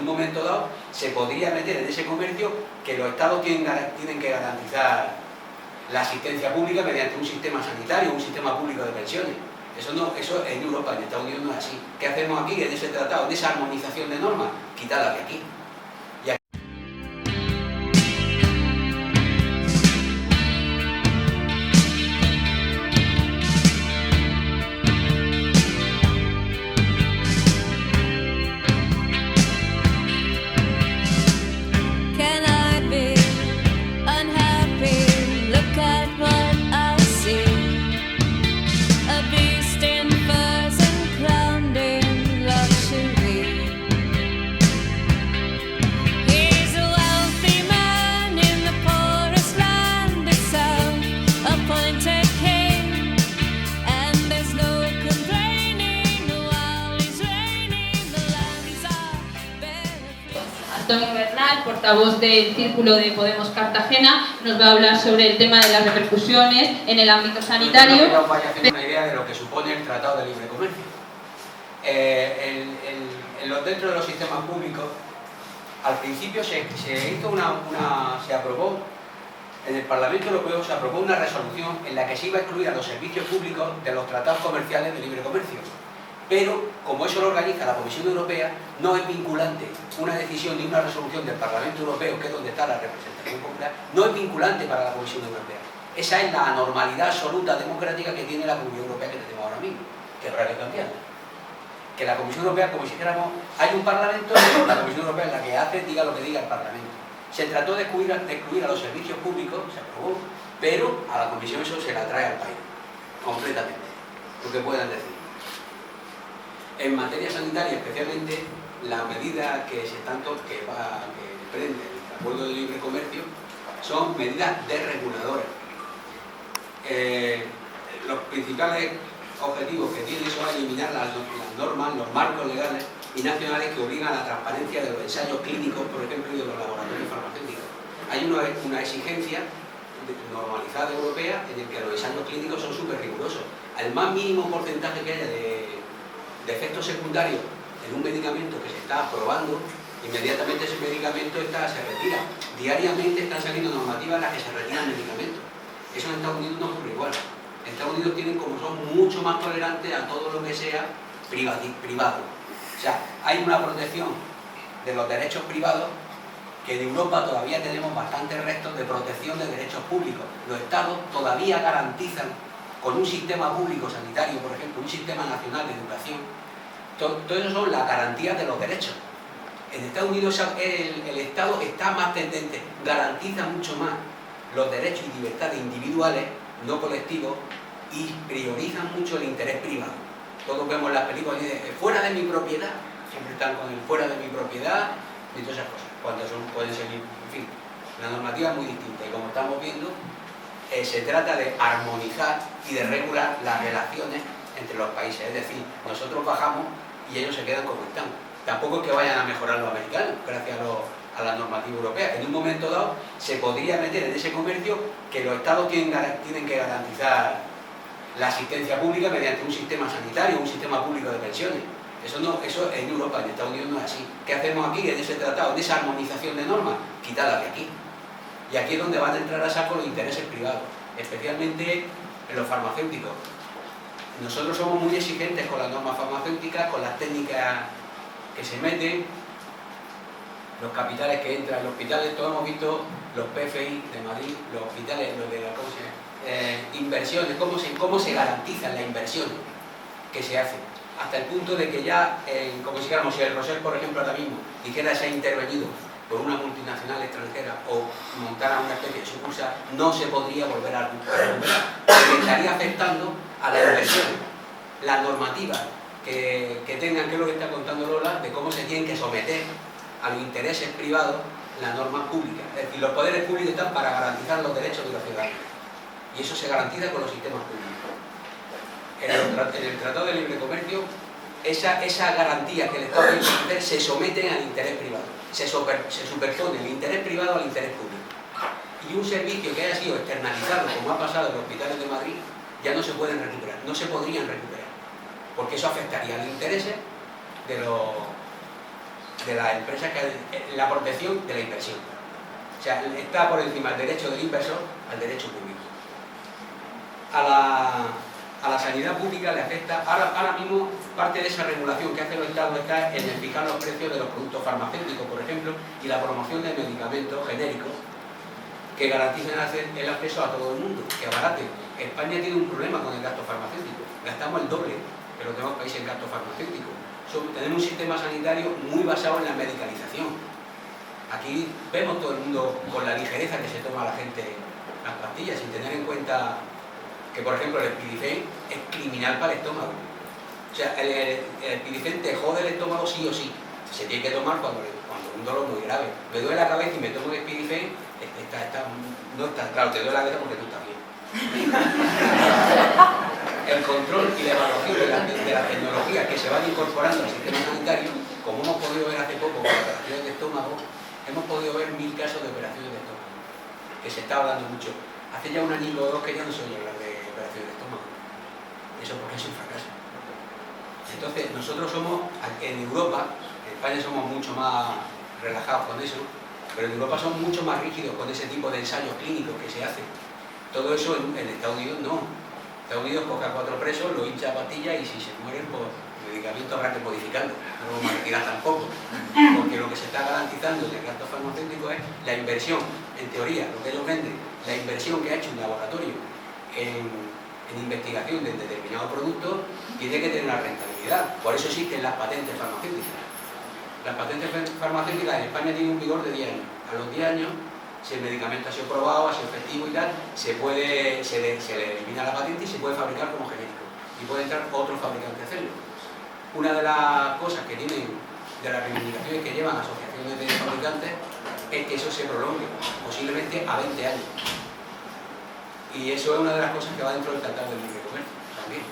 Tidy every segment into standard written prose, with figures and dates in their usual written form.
un momento dado se podría meter en ese comercio que los estados tienen que garantizar la asistencia pública mediante un sistema sanitario, un sistema público de pensiones. Eso en Europa, en Estados Unidos no es así. ¿Qué hacemos aquí en ese tratado, en esa armonización de normas? Quitarla de aquí. Antonio Bernal, portavoz del Círculo de Podemos Cartagena, nos va a hablar sobre el tema de las repercusiones en el ámbito sanitario. No vaya a hacer una idea de lo que supone el Tratado de Libre Comercio. Dentro de los sistemas públicos, al principio se aprobó, en el Parlamento Europeo se aprobó una resolución en la que se iba a excluir a los servicios públicos de los tratados comerciales de libre comercio. Pero, como eso lo organiza la Comisión Europea, no es vinculante una decisión de una resolución del Parlamento Europeo, que es donde está la representación popular, no es vinculante para la Comisión Europea. Esa es la anormalidad absoluta democrática que tiene la Comunidad Europea que tenemos ahora mismo, que habrá que cambiar. Que la Comisión Europea, como si dijéramos, hay un Parlamento, la Comisión Europea es la que hace, diga lo que diga el Parlamento. Se trató de excluir a los servicios públicos, se aprobó, pero a la Comisión eso se la trae al país, completamente, lo que puedan decir. En materia sanitaria, especialmente, la medida que prende el Acuerdo de Libre Comercio son medidas desreguladoras. Los principales objetivos que tiene son eliminar las normas, los marcos legales y nacionales que obligan a la transparencia de los ensayos clínicos, por ejemplo, y de los laboratorios farmacéuticos. Hay una exigencia normalizada europea en el que los ensayos clínicos son súper rigurosos. Al más mínimo porcentaje que haya de efectos secundarios en un medicamento que se está aprobando, inmediatamente ese medicamento se retira. Diariamente están saliendo normativas en las que se retiran medicamentos. Eso en Estados Unidos no ocurre igual. En Estados Unidos son mucho más tolerantes a todo lo que sea privado. O sea, hay una protección de los derechos privados que en Europa todavía tenemos bastantes restos de protección de derechos públicos. Los estados todavía garantizan con un sistema público sanitario, por ejemplo, un sistema nacional de educación. Todo eso son las garantías de los derechos. En Estados Unidos el Estado está más tendente, garantiza mucho más los derechos y libertades individuales, no colectivos, y priorizan mucho el interés privado. Todos vemos las películas y dicen, fuera de mi propiedad, siempre están con el fuera de mi propiedad y todas esas cosas, cuando pueden ser, en fin, la normativa es muy distinta, y como estamos viendo, se trata de armonizar y de regular las relaciones entre los países, es decir, nosotros bajamos y ellos se quedan como están. Tampoco es que vayan a mejorar los americanos, gracias a la normativa europea. En un momento dado se podría meter en ese comercio que los estados tienen que garantizar la asistencia pública mediante un sistema sanitario, un sistema público de pensiones. Eso en Europa, en Estados Unidos no es así. ¿Qué hacemos aquí en ese tratado, en esa armonización de normas? Quitarla de aquí. Y aquí es donde van a entrar a saco los intereses privados, especialmente en los farmacéuticos. Nosotros somos muy exigentes con las normas farmacéuticas, con las técnicas que se meten, los capitales que entran, los hospitales, todos hemos visto los PFI de Madrid, los hospitales, los de la inversiones, cómo se garantizan las inversiones que se hacen, hasta el punto de que ya, como si dijéramos, si el Rosell, por ejemplo, ahora mismo dijera se ha intervenido por una multinacional extranjera o montara una especie de sucursal, no se podría volver a recuperar, porque estaría afectando a la inversión. La normativa que tengan, que es lo que está contando Lola, de cómo se tienen que someter a los intereses privados las normas públicas. Es decir, los poderes públicos están para garantizar los derechos de los ciudadanos. Y eso se garantiza con los sistemas públicos. En el Tratado de Libre Comercio, esa garantía que el Estado tiene que hacer se someten al interés privado. Se superpone el interés privado al interés público. Y un servicio que haya sido externalizado, como ha pasado en los hospitales de Madrid, ya no se pueden recuperar, no se podrían recuperar, porque eso afectaría a los intereses de de las empresas, que es la protección de la inversión. O sea, está por encima el derecho del inversor al derecho público. A la sanidad pública le afecta, ahora mismo parte de esa regulación que hace los Estados está en fijar los precios de los productos farmacéuticos, por ejemplo, y la promoción de medicamentos genéricos que garanticen el acceso a todo el mundo, que abaraten. España tiene un problema con el gasto farmacéutico, gastamos el doble que los demás países en gasto farmacéutico. Tenemos un sistema sanitario muy basado en la medicalización. Aquí vemos todo el mundo con la ligereza que se toma la gente las pastillas, sin tener en cuenta que, por ejemplo, el Spirifen es criminal para el estómago. O sea, el Spirifen te jode el estómago sí o sí. Se tiene que tomar cuando un dolor muy grave. Me duele la cabeza y me tomo el Spirifen, no está claro, te duele la cabeza porque tú estás bien. El control y la evaluación de la tecnología que se van incorporando al sistema sanitario, como hemos podido ver hace poco con las operaciones de estómago, hemos podido ver 1000 casos de operaciones de estómago, que se está hablando mucho. Hace ya un año o dos que ya no se oye hablar de operaciones de estómago. Eso porque es un fracaso. Entonces, nosotros somos, en Europa, en España somos mucho más relajados con eso, pero en Europa son mucho más rígidos con ese tipo de ensayos clínicos que se hacen. Todo eso en Estados Unidos no. Estados Unidos coge a 4 presos, lo hincha a pastillas y si se mueren, pues medicamentos habrá que modificarlo. No lo vamos a retirar tampoco. Porque lo que se está garantizando en el gasto farmacéutico es la inversión, en teoría, lo que ellos venden, la inversión que ha hecho un laboratorio en investigación de determinado producto tiene que tener una rentabilidad. Por eso existen las patentes farmacéuticas. Las patentes farmacéuticas en España tienen un vigor de 10 años. A los 10 años, si el medicamento ha sido probado, ha sido efectivo y tal, se le elimina la patente y se puede fabricar como genérico. Y puede entrar otro fabricante a hacerlo. Una de las cosas que tienen, de las reivindicaciones que llevan asociaciones de fabricantes, es que eso se prolongue, posiblemente a 20 años. Y eso es una de las cosas que va dentro del Tratado de Libre Comercio también.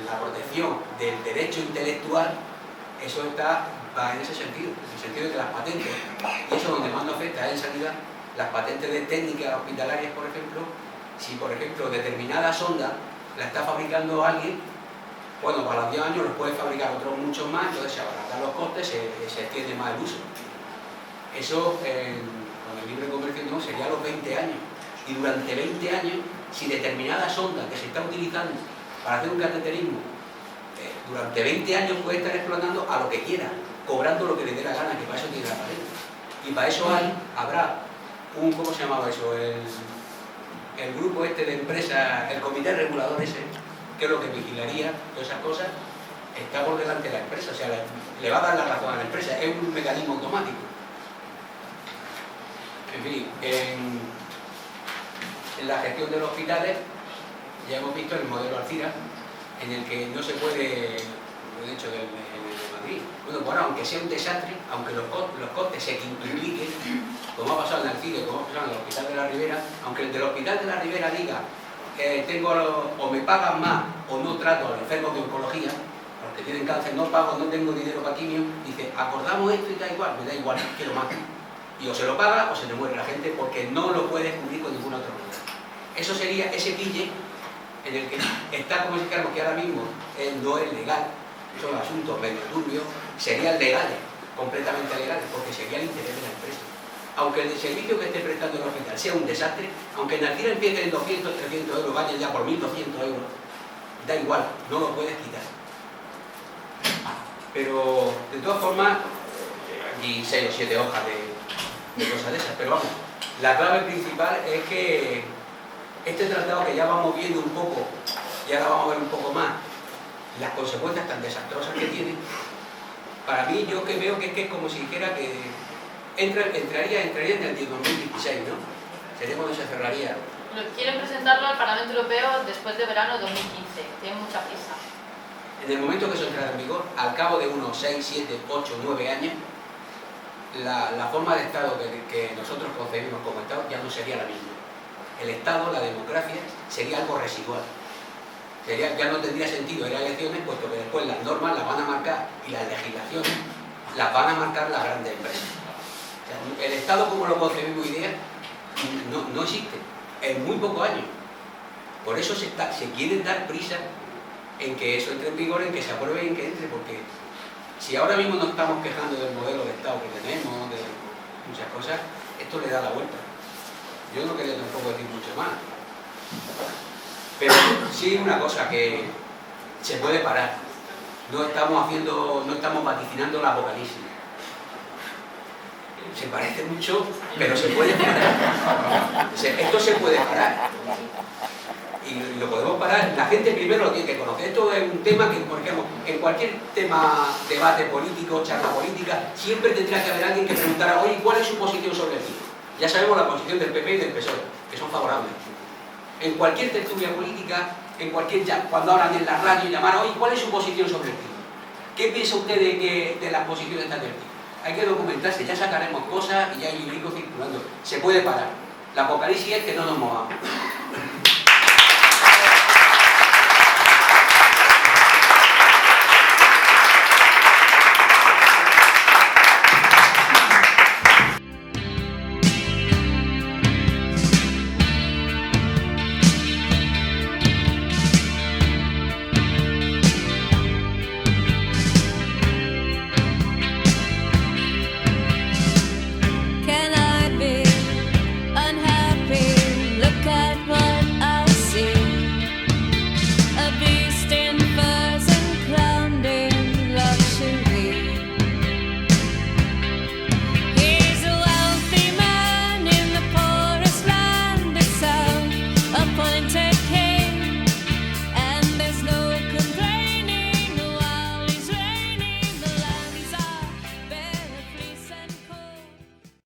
La protección del derecho intelectual, eso va en ese sentido, en el sentido de que las patentes, y eso donde más nos afecta es en sanidad, las patentes de técnicas hospitalarias, por ejemplo, si por ejemplo determinada sonda la está fabricando alguien, bueno, para los 10 años los puede fabricar otros muchos más, entonces se abaratan los costes, se extiende más el uso. Eso con el libre comercio no, sería a los 20 años. Y durante 20 años, si determinada sonda que se está utilizando para hacer un cateterismo, durante 20 años puede estar explotando a lo que quiera, cobrando lo que le dé la gana, que para eso tiene la patente. Y para eso habrá ¿cómo se llamaba eso? El grupo este de empresas, el comité regulador ese, que es lo que vigilaría todas esas cosas, está por delante de la empresa, o sea, le va a dar la razón a la empresa, es un mecanismo automático. En fin, en la gestión de los hospitales ya hemos visto el modelo Alcira, en el que no se puede, lo he dicho en el de Madrid, bueno, aunque sea un desastre, aunque los costes se quintupliquen, como ha pasado en Alcira y como ha pasado en el Hospital de la Ribera, aunque el del Hospital de la Ribera diga o me pagan más o no trato a los enfermos de oncología, a los que tienen cáncer no pago, no tengo dinero para quimio, dice, acordamos esto y da igual, me da igual, quiero más. Y o se lo paga o se le muere la gente porque no lo puede cubrir con ninguna otra manera. Eso sería ese pille en el que está, como si dijéramos que ahora mismo no es legal, son asuntos medio turbios, serían legales, completamente legales, porque sería el interés de la empresa. Aunque el servicio que esté prestando el hospital sea un desastre, aunque en Alcira empiece en 200, 300 euros, vayan ya por 1.200 euros, da igual, no lo puedes quitar. Pero, de todas formas, aquí 6 o 7 hojas de cosas de esas, pero vamos, la clave principal es que este tratado que ya vamos viendo un poco, y ahora vamos a ver un poco más, las consecuencias tan desastrosas que tiene, para mí yo que veo que es como si dijera que entraría en el 2016, ¿no? Sería cuando se cerraría. Quieren presentarlo al Parlamento Europeo después de verano de 2015, tienen mucha prisa. En el momento que eso entrara en vigor, al cabo de unos 6, 7, 8, 9 años, la forma de Estado que nosotros concebimos como Estado ya no sería la misma. El Estado, la democracia, sería algo residual. Ya no tendría sentido ir a elecciones, puesto que después las normas las van a marcar y las legislaciones las van a marcar las grandes empresas. O sea, el Estado, como lo concebimos hoy día, no existe en muy pocos años. Por eso se quieren dar prisa en que eso entre en vigor, en que se apruebe y en que entre, porque Si ahora mismo nos estamos quejando del modelo de Estado que tenemos, de muchas cosas, esto le da la vuelta. Yo no quería tampoco decir mucho más. Pero sí una cosa, que se puede parar. No estamos vaticinando el apocalipsis. Se parece mucho, pero se puede parar. Esto se puede parar. Y lo podemos parar. La gente primero lo tiene que conocer. Esto es un tema que, por ejemplo, en cualquier tema, debate político, charla política, siempre tendría que haber alguien que preguntara, oye, ¿cuál es su posición sobre el PIB? Ya sabemos la posición del PP y del PSOE, que son favorables. En cualquier tertulia política, cuando hablan en la radio, llamar, oye, ¿cuál es su posición sobre el PIB? ¿Qué piensa usted de las posiciones del PIB? Hay que documentarse, ya sacaremos cosas y ya hay libros circulando. Se puede parar. La apocalipsis es que no nos movamos.